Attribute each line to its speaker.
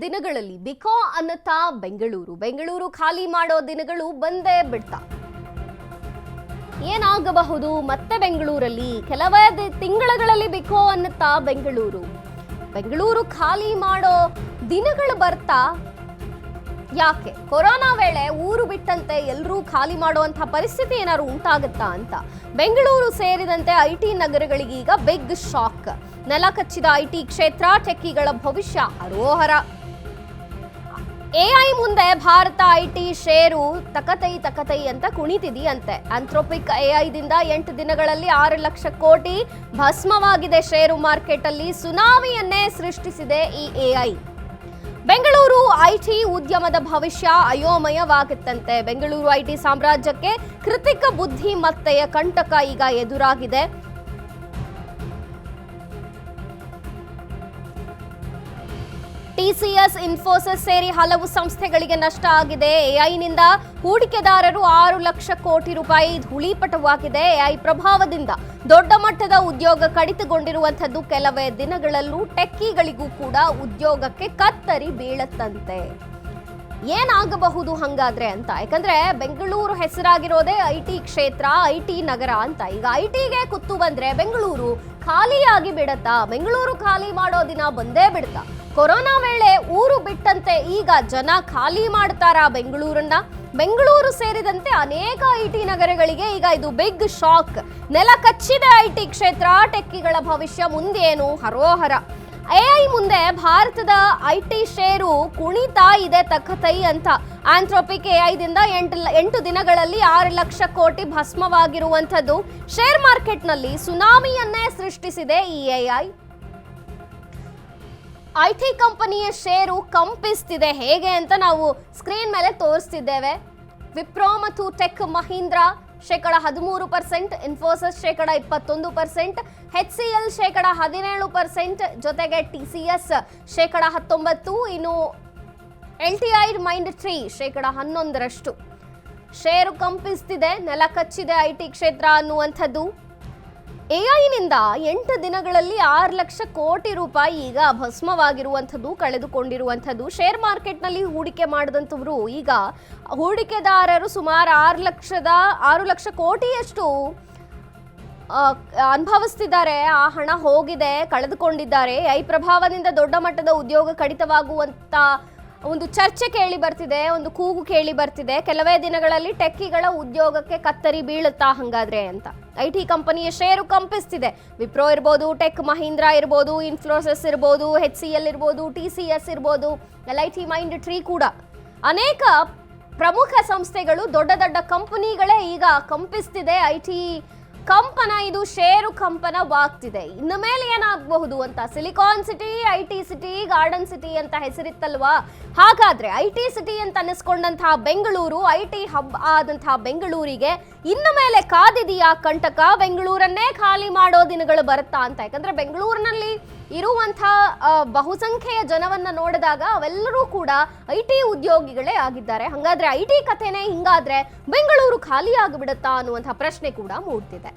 Speaker 1: ದಿನಗಳಲ್ಲಿ ಬಿಕೋ ಅನ್ನತಾ ಬೆಂಗಳೂರು ಖಾಲಿ ಮಾಡೋ ದಿನಗಳು ಬಂದೇ ಬಿಡ್ತಾ. ಏನಾಗಬಹುದು ಮತ್ತೆ ಬೆಂಗಳೂರಲ್ಲಿ ಕೆಲವೇ ತಿಂಗಳಲ್ಲಿ ಬಿಕೋ ಅನ್ನತಾ ಬೆಂಗಳೂರು ಖಾಲಿ ಮಾಡೋ ದಿನಗಳು ಬರ್ತಾ. ಯಾಕೆ ಕೊರೋನಾ ವೇಳೆ ಊರು ಬಿಟ್ಟಂತೆ ಎಲ್ಲರೂ ಖಾಲಿ ಮಾಡುವಂತ ಪರಿಸ್ಥಿತಿ ಏನಾದ್ರು ಉಂಟಾಗುತ್ತಾ ಅಂತ ಬೆಂಗಳೂರು ಸೇರಿದಂತೆ ಐಟಿ ನಗರಗಳಿಗೆ ಈಗ ಬಿಗ್ ಶಾಕ್. ನೆಲ ಕಚ್ಚಿದ ಐಟಿ ಕ್ಷೇತ್ರ, ಟೆಕ್ಕಿಗಳ ಭವಿಷ್ಯ ಅರೋಹರ. ಎಐ ಮುಂದೆ ಭಾರತ ಐಟಿ ಷೇರು ತಕತೈ ಅಂತ ಕುಣಿತಿದೆಯಂತೆ. ಆಂಥ್ರೋಪಿಕ್ ಎಐದಿಂದ 8 ದಿನಗಳಲ್ಲಿ 6 ಲಕ್ಷ ಕೋಟಿ ಭಸ್ಮವಾಗಿದೆ. ಷೇರು ಮಾರ್ಕೆಟ್ ಅಲ್ಲಿ ಸುನಾಮಿಯನ್ನೇ ಸೃಷ್ಟಿಸಿದೆ ಈ ಎಐ. ಬೆಂಗಳೂರು ಐಟಿ ಉದ್ಯಮದ ಭವಿಷ್ಯ ಅಯೋಮಯವಾಗುತ್ತಂತೆ. ಬೆಂಗಳೂರು ಐಟಿ ಸಾಮ್ರಾಜ್ಯಕ್ಕೆ ಕೃತಕ ಬುದ್ಧಿಮತ್ತೆಯ ಕಂಟಕ ಈಗ ಎದುರಾಗಿದೆ. ಟಿಸಿಎಸ್, ಇನ್ಫೋಸಿಸ್ ಸೇರಿ ಹಲವು ಸಂಸ್ಥೆಗಳಿಗೆ ನಷ್ಟ ಆಗಿದೆ. ಎಐನಿಂದ ಹೂಡಿಕೆದಾರರು 6 ಲಕ್ಷ ಕೋಟಿ ರೂಪಾಯಿ ಧೂಳೀಪಟವಾಗಿದೆ. ಎಐ ಪ್ರಭಾವದಿಂದ ದೊಡ್ಡ ಮಟ್ಟದ ಉದ್ಯೋಗ ಕಡಿತಗೊಂಡಿರುವಂತದ್ದು. ಕೆಲವೇ ದಿನಗಳಲ್ಲೂ ಟೆಕ್ಕಿಗಳಿಗೂ ಕೂಡ ಉದ್ಯೋಗಕ್ಕೆ ಕತ್ತರಿ ಬೀಳತ್ತಂತೆ. ಏನಾಗಬಹುದು ಹಂಗಾದ್ರೆ ಅಂತ. ಯಾಕಂದ್ರೆ ಬೆಂಗಳೂರು ಹೆಸರಾಗಿರೋದೇ ಐಟಿ ಕ್ಷೇತ್ರ, ಐಟಿ ನಗರ ಅಂತ. ಈಗ ಐಟಿಗೆ ಕುತ್ತು ಬಂದ್ರೆ ಬೆಂಗಳೂರು ಖಾಲಿಯಾಗಿ ಬಿಡತ್ತಾ? ಬೆಂಗಳೂರು ಖಾಲಿ ಮಾಡೋ ದಿನ ಬಂದೇ ಬಿಡ್ತಾ? ಕೊರೋನಾ ವೇಳೆ ಊರು ಬಿಟ್ಟಂತೆ ಈಗ ಜನ ಖಾಲಿ ಮಾಡ್ತಾರಾ ಬೆಂಗಳೂರನ್ನ? ಬೆಂಗಳೂರು ಸೇರಿದಂತೆ ಅನೇಕ ಐಟಿ ನಗರಗಳಿಗೆ ಈಗ ಇದು ಬಿಗ್ ಶಾಕ್. ನೆಲ ಕಚ್ಚಿದೆ ಐಟಿ ಕ್ಷೇತ್ರ, ಟೆಕ್ಕಿಗಳ ಭವಿಷ್ಯ ಮುಂದೇನು ಹರೋಹರ. ಎಐ ಮುಂದೆ ಭಾರತದ ಐಟಿ ಷೇರು ಕುಣಿತಾ ಇದೆ ತಕತೈ ಅಂತ. ಆಂಥ್ರೋಪಿಕ್ ಎಐದಿಂದ 8 ದಿನಗಳಲ್ಲಿ 6 ಲಕ್ಷ ಕೋಟಿ ಭಸ್ಮವಾಗಿರುವಂಥದ್ದು. ಶೇರ್ ಮಾರ್ಕೆಟ್ನಲ್ಲಿ ಸುನಾಮಿಯನ್ನೇ ಸೃಷ್ಟಿಸಿದೆ ಈ ಎಐ. ಐಟಿ ಕಂಪನಿಯ ಷೇರು ಕಂಪಿಸ್ತಿದೆ. ಹೇಗೆ ಅಂತ ನಾವು ಸ್ಕ್ರೀನ್ ಮೇಲೆ ತೋರಿಸ್ತಿದ್ದೇವೆ. ವಿಪ್ರೋ ಮತ್ತು ಟೆಕ್ ಮಹೀಂದ್ರಾ (13%), ಇನ್ಫೋಸಿಸ್ (21%), HCL (17%), ಜೊತೆಗೆ ಟಿಸಿಎಸ್ (19%), ಇನ್ನು LTI Mindtree (11%). ಷೇರು ಕಂಪಿಸ್ತಿದೆ, ನೆಲ ಕಚ್ಚಿದೆ ಐಟಿ ಕ್ಷೇತ್ರ ಅನ್ನುವಂಥದ್ದು. ಎಐನಿಂದ 8 ದಿನಗಳಲ್ಲಿ 6 ಲಕ್ಷ ಕೋಟಿ ರೂಪಾಯಿ ಈಗ ಭಸ್ಮವಾಗಿರುವಂಥದ್ದು, ಕಳೆದುಕೊಂಡಿರುವಂಥದ್ದು. ಶೇರ್ ಮಾರ್ಕೆಟ್ನಲ್ಲಿ ಹೂಡಿಕೆ ಮಾಡಿದಂಥವರು ಈಗ ಹೂಡಿಕೆದಾರರು ಸುಮಾರು 6 ಲಕ್ಷ ಕೋಟಿಯಷ್ಟು ಅನುಭವಿಸ್ತಿದ್ದಾರೆ. ಆ ಹಣ ಹೋಗಿದೆ, ಕಳೆದುಕೊಂಡಿದ್ದಾರೆ. ಎಐ ಪ್ರಭಾವದಿಂದ ದೊಡ್ಡ ಮಟ್ಟದ ಉದ್ಯೋಗ ಕಡಿತವಾಗುವಂತ ಒಂದು ಚರ್ಚೆ ಕೇಳಿ ಬರ್ತಿದೆ, ಒಂದು ಕೂಗು ಕೇಳಿ ಬರ್ತಿದೆ. ಕೆಲವೇ ದಿನಗಳಲ್ಲಿ ಟೆಕ್ಕಿಗಳ ಉದ್ಯೋಗಕ್ಕೆ ಕತ್ತರಿ ಬೀಳುತ್ತಾ ಹಂಗಾದ್ರೆ ಅಂತ. ಐಟಿ ಕಂಪನಿಯ ಷೇರು ಕಂಪಿಸ್ತಿದೆ. ವಿಪ್ರೋ ಇರ್ಬೋದು, ಟೆಕ್ ಮಹೀಂದ್ರಾ ಇರ್ಬೋದು, ಇನ್ಫೋಸಿಸ್ ಇರ್ಬೋದು, HCL ಇರ್ಬೋದು, TCS ಇರ್ಬೋದು, LIT Mindtree ಕೂಡ ಅನೇಕ ಪ್ರಮುಖ ಸಂಸ್ಥೆಗಳು, ದೊಡ್ಡ ದೊಡ್ಡ ಕಂಪನಿಗಳೇ ಈಗ ಕಂಪಿಸ್ತಿದೆ. ಐಟಿ ಕಂಪನ ಇದು ಷೇರು ಕಂಪನವಾಗ್ತಿದೆ. ಇನ್ನು ಮೇಲೆ ಏನಾಗಬಹುದು ಅಂತ. Silicon city, IT city, garden city ಅಂತ ಹೆಸರಿತ್ತಲ್ವಾ? ಹಾಗಾದ್ರೆ ಐಟಿ ಸಿಟಿ ಅಂತ ಅನ್ನಿಸ್ಕೊಂಡಂತಹ ಬೆಂಗಳೂರು, ಐಟಿ ಹಬ್ ಆದಂತಹ ಬೆಂಗಳೂರಿಗೆ ಇನ್ನು ಮೇಲೆ ಕಾದಿದೆಯಾ ಕಂಟಕ? ಬೆಂಗಳೂರನ್ನೇ ಖಾಲಿ ಮಾಡೋ ದಿನಗಳು ಬರುತ್ತಾ ಅಂತ. ಯಾಕಂದ್ರೆ ಬೆಂಗಳೂರಿನಲ್ಲಿ ಇರುವಂತಹ ಬಹುಸಂಖ್ಯೆಯ ಜನವನ್ನ ನೋಡಿದಾಗ ಅವೆಲ್ಲರೂ ಕೂಡ ಐಟಿ ಉದ್ಯೋಗಿಗಳೇ ಆಗಿದ್ದಾರೆ. ಹಾಗಾದ್ರೆ ಐಟಿ ಕಥೆನೇ ಹಿಂಗಾದ್ರೆ ಬೆಂಗಳೂರು ಖಾಲಿ ಆಗಿಬಿಡುತ್ತಾ ಅನ್ನುವಂತಹ ಪ್ರಶ್ನೆ ಕೂಡ ಮೂಡ್ತಿದೆ.